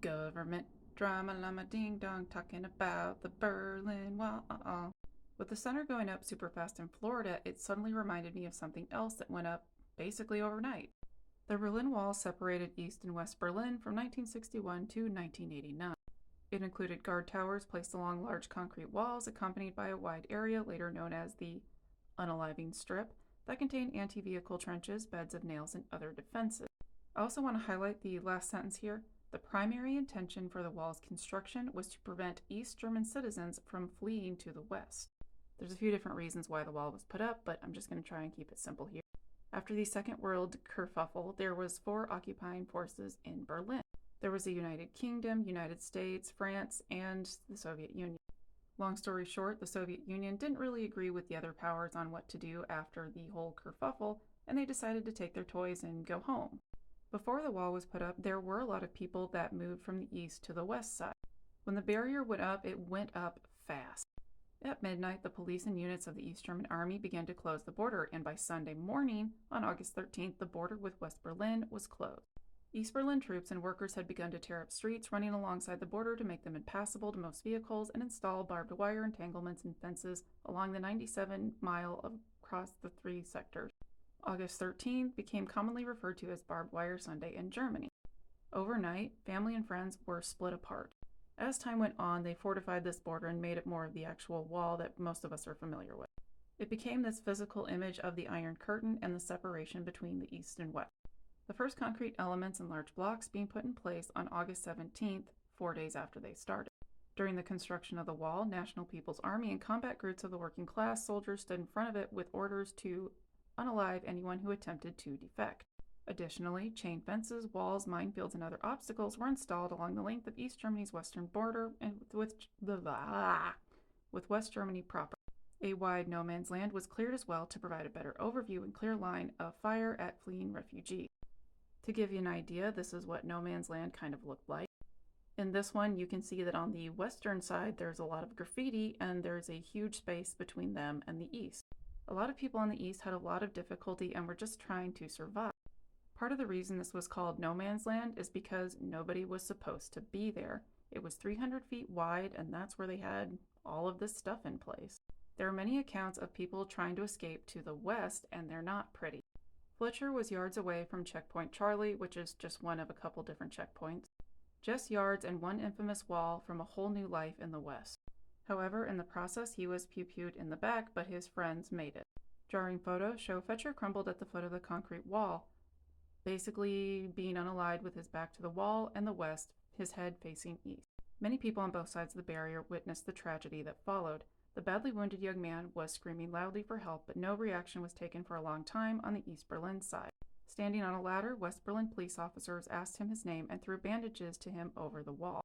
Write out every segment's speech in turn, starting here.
Government drama llama ding dong talking about the Berlin Wall. With the center going up super fast in Florida, it suddenly reminded me of something else that went up basically overnight. The Berlin Wall separated East and West Berlin from 1961 to 1989. It included guard towers placed along large concrete walls, accompanied by a wide area later known as the Unaliving Strip that contained anti-vehicle trenches, beds of nails, and other defenses. I also want to highlight the last sentence here. The primary intention for the wall's construction was to prevent East German citizens from fleeing to the west. There's a few different reasons why the wall was put up, but I'm just going to try and keep it simple here. After the Second World kerfuffle, there was 4 occupying forces in Berlin. There was the United Kingdom, United States, France, and the Soviet Union. Long story short, the Soviet Union didn't really agree with the other powers on what to do after the whole kerfuffle, and they decided to take their toys and go home. Before the wall was put up, there were a lot of people that moved from the east to the west side. When the barrier went up, it went up fast. At midnight, the police and units of the East German Army began to close the border, and by Sunday morning, on August 13th, the border with West Berlin was closed. East Berlin troops and workers had begun to tear up streets running alongside the border to make them impassable to most vehicles and install barbed wire entanglements and fences along the 97-mile across the 3 sectors. August 13th became commonly referred to as Barbed Wire Sunday in Germany. Overnight, family and friends were split apart. As time went on, they fortified this border and made it more of the actual wall that most of us are familiar with. It became this physical image of the Iron Curtain and the separation between the East and West. The first concrete elements and large blocks being put in place on August 17th, 4 days after they started. During the construction of the wall, National People's Army and combat groups of the working class soldiers stood in front of it with orders to unalive anyone who attempted to defect. Additionally, chain fences, walls, minefields, and other obstacles were installed along the length of East Germany's western border and with West Germany proper. A wide no man's land was cleared as well to provide a better overview and clear line of fire at fleeing refugees. To give you an idea, this is what no man's land kind of looked like. In this one, you can see that on the western side, there's a lot of graffiti and there's a huge space between them and the east. A lot of people on the east had a lot of difficulty and were just trying to survive. Part of the reason this was called no man's land is because nobody was supposed to be there. It was 300 feet wide, and that's where they had all of this stuff in place. There are many accounts of people trying to escape to the west, and they're not pretty. Fletcher was yards away from Checkpoint Charlie, which is just one of a couple different checkpoints. Just yards and one infamous wall from a whole new life in the west. However, in the process, he was pew-pewed in the back, but his friends made it. Jarring photos show Fletcher crumbled at the foot of the concrete wall, basically being unalived with his back to the wall and the west, his head facing east. Many people on both sides of the barrier witnessed the tragedy that followed. The badly wounded young man was screaming loudly for help, but no reaction was taken for a long time on the East Berlin side. Standing on a ladder, West Berlin police officers asked him his name and threw bandages to him over the wall.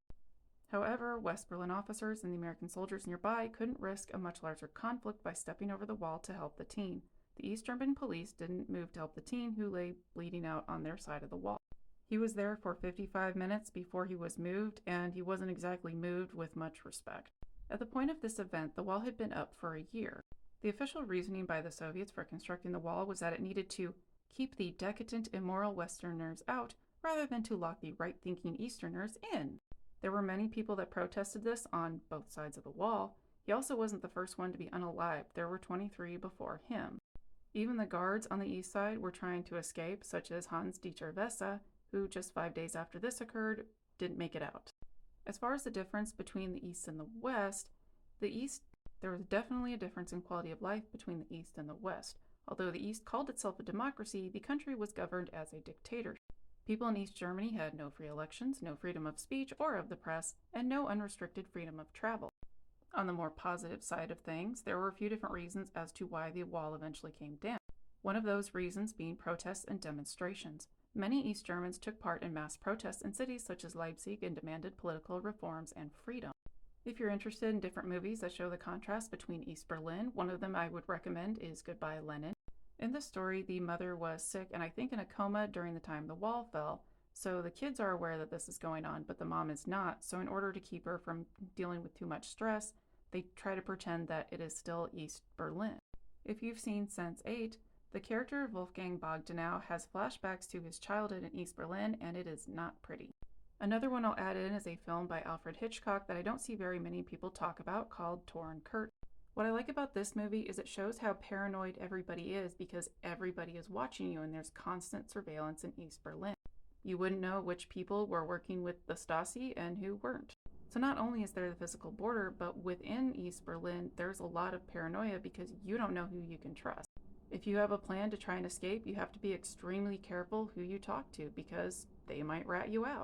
However, West Berlin officers and the American soldiers nearby couldn't risk a much larger conflict by stepping over the wall to help the teen. The East German police didn't move to help the teen, who lay bleeding out on their side of the wall. He was there for 55 minutes before he was moved, and he wasn't exactly moved with much respect. At the point of this event, the wall had been up for a year. The official reasoning by the Soviets for constructing the wall was that it needed to keep the decadent, immoral Westerners out, rather than to lock the right-thinking Easterners in. There were many people that protested this on both sides of the wall. He also wasn't the first one to be unalived. There were 23 before him. Even the guards on the east side were trying to escape, such as Hans-Dieter Wesse, who just 5 days after this occurred, didn't make it out. As far as the difference between the east and the west, there was definitely a difference in quality of life between the east and the west. Although the east called itself a democracy, the country was governed as a dictatorship. People in East Germany had no free elections, no freedom of speech or of the press, and no unrestricted freedom of travel. On the more positive side of things, there were a few different reasons as to why the wall eventually came down. One of those reasons being protests and demonstrations. Many East Germans took part in mass protests in cities such as Leipzig and demanded political reforms and freedom. If you're interested in different movies that show the contrast between East Berlin, one of them I would recommend is Goodbye Lenin. In this story, the mother was sick and I think in a coma during the time the wall fell, so the kids are aware that this is going on, but the mom is not, so in order to keep her from dealing with too much stress, they try to pretend that it is still East Berlin. If you've seen Sense8, the character Wolfgang Bogdanau has flashbacks to his childhood in East Berlin, and it is not pretty. Another one I'll add in is a film by Alfred Hitchcock that I don't see very many people talk about called Torn Curtain. What I like about this movie is it shows how paranoid everybody is because everybody is watching you and there's constant surveillance in East Berlin. You wouldn't know which people were working with the Stasi and who weren't. So not only is there the physical border, but within East Berlin, there's a lot of paranoia because you don't know who you can trust. If you have a plan to try and escape, you have to be extremely careful who you talk to because they might rat you out.